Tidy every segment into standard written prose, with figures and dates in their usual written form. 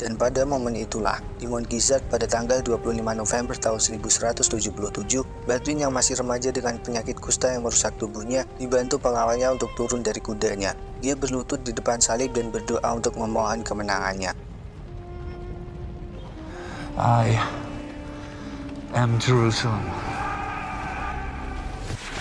Dan pada momen itulah, di Mount Gizzard pada tanggal 25 November tahun 1177, Baldwin yang masih remaja dengan penyakit kusta yang merusak tubuhnya, dibantu pengawalnya untuk turun dari kudanya. Dia berlutut di depan salib dan berdoa untuk memohon kemenangannya. I am Jerusalem.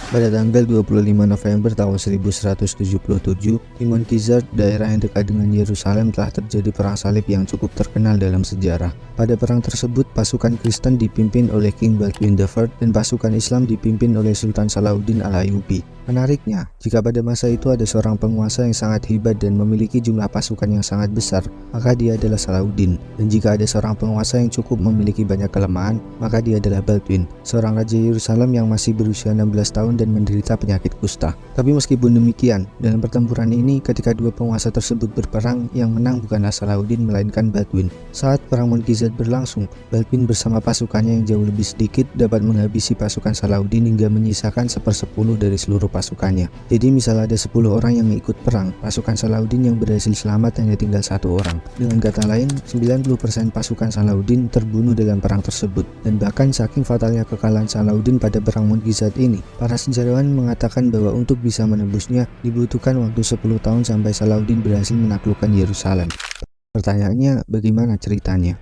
Pada tanggal 25 November tahun 1177, di Mount Gizzard, daerah yang dekat dengan Yerusalem, telah terjadi perang salib yang cukup terkenal dalam sejarah. Pada perang tersebut, pasukan Kristen dipimpin oleh King Baldwin III dan pasukan Islam dipimpin oleh Sultan Salahuddin Al-Ayyubi. Menariknya, jika pada masa itu ada seorang penguasa yang sangat hebat dan memiliki jumlah pasukan yang sangat besar, maka dia adalah Salahuddin. Dan jika ada seorang penguasa yang cukup memiliki banyak kelemahan, maka dia adalah Baldwin, seorang raja Yerusalem yang masih berusia 16 tahun dan menderita penyakit kusta. Tapi meskipun demikian, dalam pertempuran ini ketika dua penguasa tersebut berperang, yang menang bukanlah Salahuddin melainkan Baldwin. Saat perang Mount Gizzard berlangsung, Baldwin bersama pasukannya yang jauh lebih sedikit dapat menghabisi pasukan Salahuddin hingga menyisakan 1/10 dari seluruh pasukannya. Jadi misal ada 10 orang yang ikut perang, pasukan Salahuddin yang berhasil selamat hanya tinggal 1 orang. Dengan kata lain, 90% pasukan Salahuddin terbunuh dalam perang tersebut. Dan bahkan saking fatalnya kekalahan Salahuddin pada perang Mount Gizzard ini, para sejarawan mengatakan bahwa untuk bisa menembusnya dibutuhkan waktu 10 tahun sampai Salahuddin berhasil menaklukkan Yerusalem. Pertanyaannya, bagaimana ceritanya?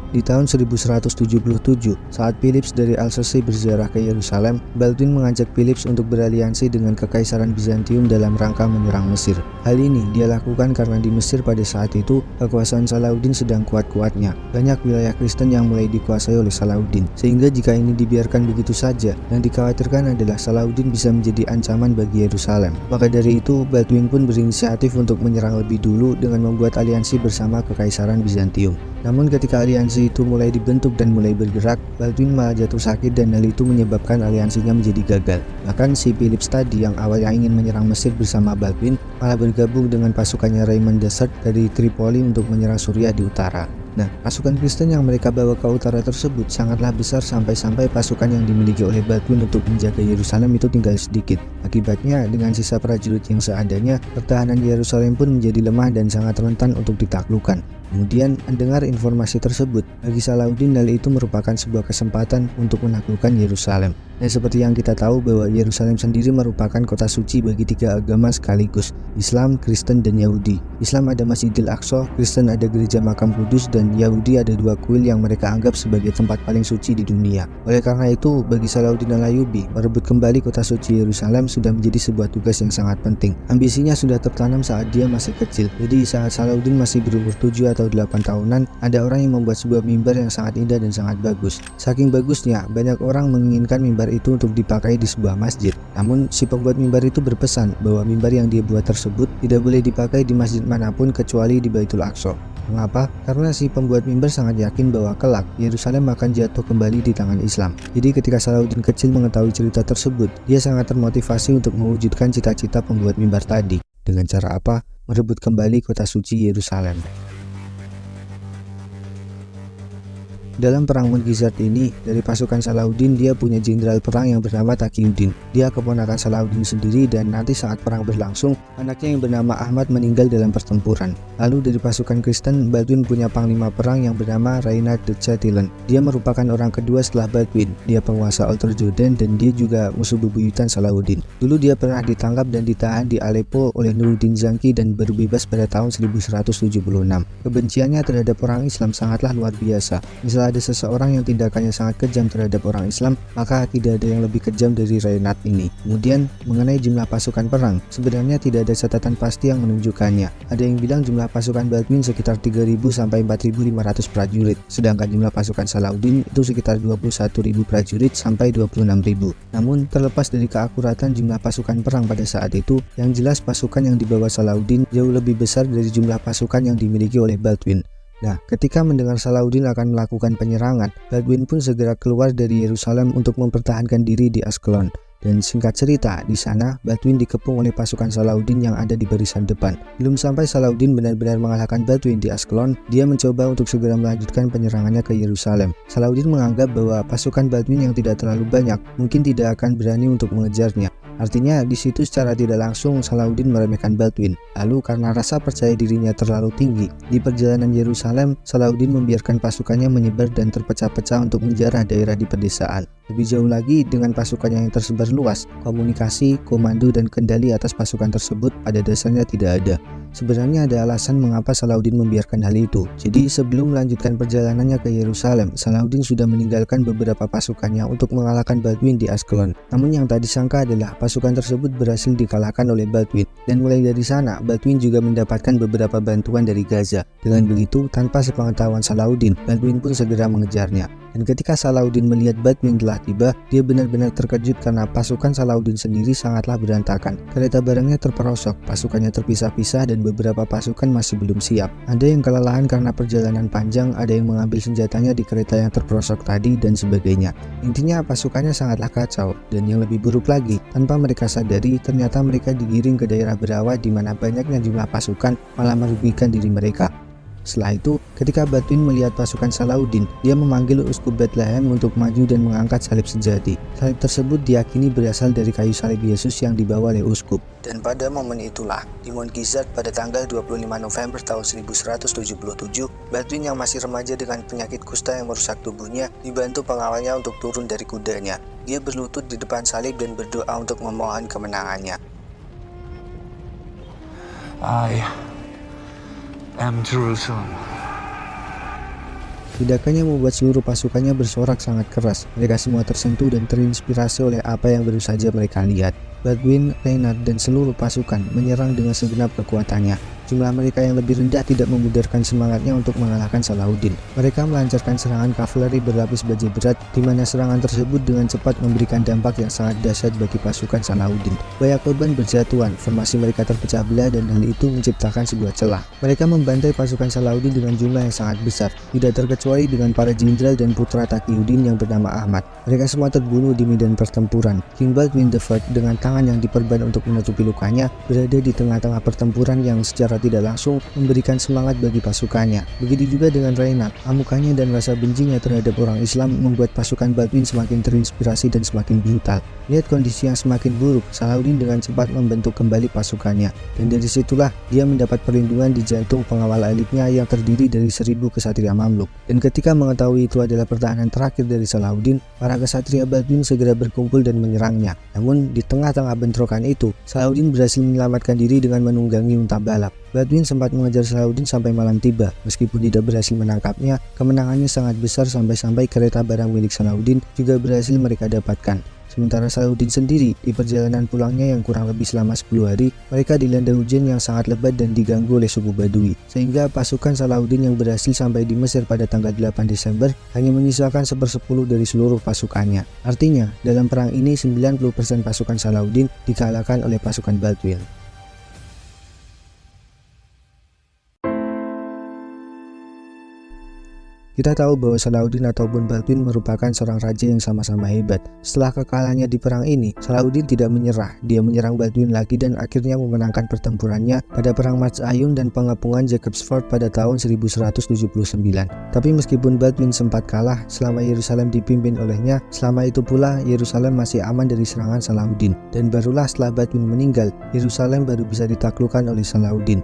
Di tahun 1177, saat Philips dari Alsace berziarah ke Yerusalem, Baldwin mengajak Philips untuk beraliansi dengan Kekaisaran Bizantium dalam rangka menyerang Mesir. Hal ini dia lakukan karena di Mesir pada saat itu, kekuasaan Salahuddin sedang kuat-kuatnya. Banyak wilayah Kristen yang mulai dikuasai oleh Salahuddin, sehingga jika ini dibiarkan begitu saja, yang dikhawatirkan adalah Salahuddin bisa menjadi ancaman bagi Yerusalem. Maka dari itu, Baldwin pun berinisiatif untuk menyerang lebih dulu dengan membuat aliansi bersama Kekaisaran Bizantium. Namun ketika aliansi itu mulai dibentuk dan mulai bergerak, Baldwin malah jatuh sakit dan hal itu menyebabkan aliansinya menjadi gagal. Bahkan si Philips tadi yang awalnya ingin menyerang Mesir bersama Baldwin malah bergabung dengan pasukannya Raymond III dari Tripoli untuk menyerang Suriah di utara. Nah, pasukan Kristen yang mereka bawa ke utara tersebut sangatlah besar sampai-sampai pasukan yang dimiliki oleh Baldwin untuk menjaga Yerusalem itu tinggal sedikit. Akibatnya, dengan sisa prajurit yang seadanya, pertahanan Yerusalem pun menjadi lemah dan sangat rentan untuk ditaklukkan. Kemudian, mendengar informasi tersebut, bagi Salahuddin hal itu merupakan sebuah kesempatan untuk menaklukkan Yerusalem. Dan seperti yang kita tahu bahwa Yerusalem sendiri merupakan kota suci bagi 3 agama sekaligus, Islam, Kristen, dan Yahudi. Islam ada Masjidil Aqsa, Kristen ada Gereja Makam Kudus, dan Yahudi ada 2 kuil yang mereka anggap sebagai tempat paling suci di dunia. Oleh karena itu, bagi Salahuddin Al-Ayyubi, merebut kembali kota suci Yerusalem sudah menjadi sebuah tugas yang sangat penting. Ambisinya sudah tertanam saat dia masih kecil. Jadi saat Salahuddin masih berumur 7 atau 8 tahunan, ada orang yang membuat sebuah mimbar yang sangat indah dan sangat bagus. Saking bagusnya, banyak orang menginginkan mimbar itu untuk dipakai di sebuah masjid. Namun si pembuat mimbar itu berpesan bahwa mimbar yang dia buat tersebut tidak boleh dipakai di masjid manapun kecuali di Baitul Aqsa. Mengapa? Karena si pembuat mimbar sangat yakin bahwa kelak Yerusalem akan jatuh kembali di tangan Islam. Jadi ketika Salahuddin kecil mengetahui cerita tersebut, dia sangat termotivasi untuk mewujudkan cita-cita pembuat mimbar tadi. Dengan cara apa? Merebut kembali kota suci Yerusalem. Dalam perang Mount Gizzard ini, dari pasukan Salahuddin dia punya jenderal perang yang bernama Taqiyuddin. Dia keponakan Salahuddin sendiri dan nanti saat perang berlangsung, anaknya yang bernama Ahmad meninggal dalam pertempuran. Lalu dari pasukan Kristen, Baldwin punya panglima perang yang bernama Reynard de Chatillon. Dia merupakan orang kedua setelah Baldwin. Dia penguasa Outer Jordan dan dia juga musuh bebuyutan Salahuddin. Dulu dia pernah ditangkap dan ditahan di Aleppo oleh Nuruddin Zanki dan baru bebas pada tahun 1176. Kebenciannya terhadap orang Islam sangatlah luar biasa. Misalnya ada seseorang yang tindakannya sangat kejam terhadap orang Islam, maka tidak ada yang lebih kejam dari Reynard ini. Kemudian, mengenai jumlah pasukan perang, sebenarnya tidak ada catatan pasti yang menunjukkannya. Ada yang bilang jumlah pasukan Baldwin sekitar 3.000 sampai 4.500 prajurit, sedangkan jumlah pasukan Salahuddin itu sekitar 21.000 prajurit sampai 26.000. Namun, terlepas dari keakuratan jumlah pasukan perang pada saat itu, yang jelas pasukan yang dibawa Salahuddin jauh lebih besar dari jumlah pasukan yang dimiliki oleh Baldwin. Nah, ketika mendengar Salahuddin akan melakukan penyerangan, Baldwin pun segera keluar dari Yerusalem untuk mempertahankan diri di Askelon. Dan singkat cerita, di sana Baldwin dikepung oleh pasukan Salahuddin yang ada di barisan depan. Belum sampai Salahuddin benar-benar mengalahkan Baldwin di Askelon, dia mencoba untuk segera melanjutkan penyerangannya ke Yerusalem. Salahuddin menganggap bahwa pasukan Baldwin yang tidak terlalu banyak mungkin tidak akan berani untuk mengejarnya. Artinya di situ secara tidak langsung Salahuddin meremehkan Baldwin. Lalu karena rasa percaya dirinya terlalu tinggi, di perjalanan Yerusalem, Salahuddin membiarkan pasukannya menyebar dan terpecah-pecah untuk menjarah daerah di pedesaan. Lebih jauh lagi, dengan pasukannya yang tersebar luas, komunikasi, komando, dan kendali atas pasukan tersebut pada dasarnya tidak ada. Sebenarnya ada alasan mengapa Salahuddin membiarkan hal itu. Jadi sebelum melanjutkan perjalanannya ke Yerusalem, Salahuddin sudah meninggalkan beberapa pasukannya untuk mengalahkan Baldwin di Askelon. Namun yang tak disangka adalah pasukan tersebut berhasil dikalahkan oleh Baldwin. Dan mulai dari sana, Baldwin juga mendapatkan beberapa bantuan dari Gaza. Dengan begitu, tanpa sepengetahuan Salahuddin, Baldwin pun segera mengejarnya. Dan ketika Salahuddin melihat Baldwin telah tiba, dia benar-benar terkejut karena pasukan Salahuddin sendiri sangatlah berantakan. Kereta barangnya terperosok, pasukannya terpisah-pisah, dan beberapa pasukan masih belum siap. Ada yang kelelahan karena perjalanan panjang, ada yang mengambil senjatanya di kereta yang terperosok tadi, dan sebagainya. Intinya pasukannya sangatlah kacau, dan yang lebih buruk lagi, tanpa mereka sadari, ternyata mereka digiring ke daerah berawat di mana banyaknya jumlah pasukan malah merugikan diri mereka. Setelah itu, ketika Baldwin melihat pasukan Salahuddin, dia memanggil Uskup Bethlehem untuk maju dan mengangkat salib sejati. Salib tersebut diyakini berasal dari kayu salib Yesus yang dibawa oleh Uskup. Dan pada momen itulah, di Mount Gilead pada tanggal 25 November tahun 1177, Baldwin yang masih remaja dengan penyakit kusta yang merusak tubuhnya, dibantu pengawalnya untuk turun dari kudanya. Dia berlutut di depan salib dan berdoa untuk memohon kemenangannya. I am Jerusalem. Tindakannya membuat seluruh pasukannya bersorak sangat keras. Mereka semua tersentuh dan terinspirasi oleh apa yang baru saja mereka lihat. Baldwin, Reinhard, dan seluruh pasukan menyerang dengan segenap kekuatannya. Jumlah mereka yang lebih rendah tidak memudarkan semangatnya untuk mengalahkan Salahuddin. Mereka melancarkan serangan kavaleri berlapis baja berat, di mana serangan tersebut dengan cepat memberikan dampak yang sangat dahsyat bagi pasukan Salahuddin. Banyak korban berjatuhan, formasi mereka terpecah belah, dan hal itu menciptakan sebuah celah. Mereka membantai pasukan Salahuddin dengan jumlah yang sangat besar, tidak terkecuali dengan para jenderal dan putra Taqiyuddin yang bernama Ahmad. Mereka semua terbunuh di medan pertempuran. King Baldwin III dengan tangan yang diperban untuk menutupi lukanya berada di tengah-tengah pertempuran yang secara tidak langsung memberikan semangat bagi pasukannya. Begitu juga dengan Reinhard. Amukannya dan rasa bencinya terhadap orang Islam membuat pasukan Baldwin semakin terinspirasi dan semakin brutal. Lihat kondisi yang semakin buruk, Salahuddin dengan cepat membentuk kembali pasukannya, dan dari situlah dia mendapat perlindungan di jantung pengawal elitnya yang terdiri dari 1000 kesatria Mamluk. Dan ketika mengetahui itu adalah pertahanan terakhir dari Salahuddin, para kesatria Baldwin segera berkumpul dan menyerangnya. Namun di tengah-tengah bentrokan itu, Salahuddin berhasil menyelamatkan diri dengan menunggangi unta balap. Baldwin sempat mengejar Salahuddin sampai malam tiba. Meskipun tidak berhasil menangkapnya, kemenangannya sangat besar sampai-sampai kereta barang milik Salahuddin juga berhasil mereka dapatkan. Sementara Salahuddin sendiri, di perjalanan pulangnya yang kurang lebih selama 10 hari, mereka dilanda hujan yang sangat lebat dan diganggu oleh suku Badui. Sehingga pasukan Salahuddin yang berhasil sampai di Mesir pada tanggal 8 Desember hanya menyisakan 1/10 dari seluruh pasukannya. Artinya, dalam perang ini 90% pasukan Salahuddin dikalahkan oleh pasukan Baldwin. Kita tahu bahwa Salahuddin ataupun Baldwin merupakan seorang raja yang sama-sama hebat. Setelah kekalahannya di perang ini, Salahuddin tidak menyerah. Dia menyerang Baldwin lagi dan akhirnya memenangkan pertempurannya pada perang Matsayun dan pengepungan Jacobsford pada tahun 1179. Tapi meskipun Baldwin sempat kalah selama Yerusalem dipimpin olehnya, selama itu pula Yerusalem masih aman dari serangan Salahuddin. Dan barulah setelah Baldwin meninggal, Yerusalem baru bisa ditaklukkan oleh Salahuddin.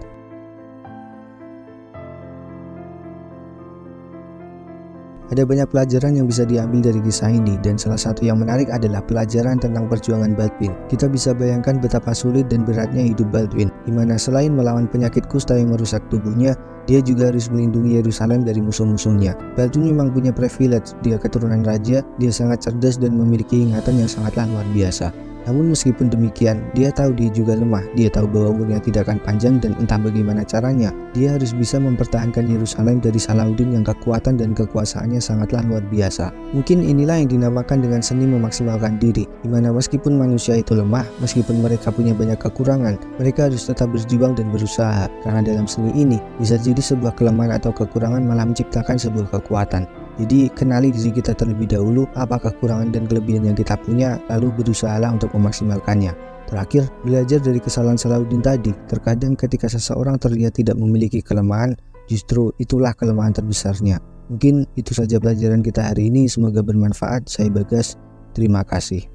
Ada banyak pelajaran yang bisa diambil dari kisah ini, dan salah satu yang menarik adalah pelajaran tentang perjuangan Baldwin. Kita bisa bayangkan betapa sulit dan beratnya hidup Baldwin, di mana selain melawan penyakit kusta yang merusak tubuhnya, dia juga harus melindungi Yerusalem dari musuh-musuhnya. Baldwin memang punya privilege, dia keturunan raja, dia sangat cerdas dan memiliki ingatan yang sangatlah luar biasa. Namun meskipun demikian, dia tahu dia juga lemah. Dia tahu bahwa umurnya tidak akan panjang dan entah bagaimana caranya, dia harus bisa mempertahankan Yerusalem dari Salahuddin yang kekuatan dan kekuasaannya sangatlah luar biasa. Mungkin inilah yang dinamakan dengan seni memaksimalkan diri, di mana meskipun manusia itu lemah, meskipun mereka punya banyak kekurangan, mereka harus tetap berjuang dan berusaha. Karena dalam seni ini, bisa jadi sebuah kelemahan atau kekurangan malah menciptakan sebuah kekuatan. Jadi kenali diri kita terlebih dahulu, apa kekurangan dan kelebihan yang kita punya, lalu berusahalah untuk memaksimalkannya. Terakhir, belajar dari kesalahan Salahuddin tadi. Terkadang ketika seseorang terlihat tidak memiliki kelemahan, justru itulah kelemahan terbesarnya. Mungkin itu saja pelajaran kita hari ini, semoga bermanfaat. Saya Bagas, terima kasih.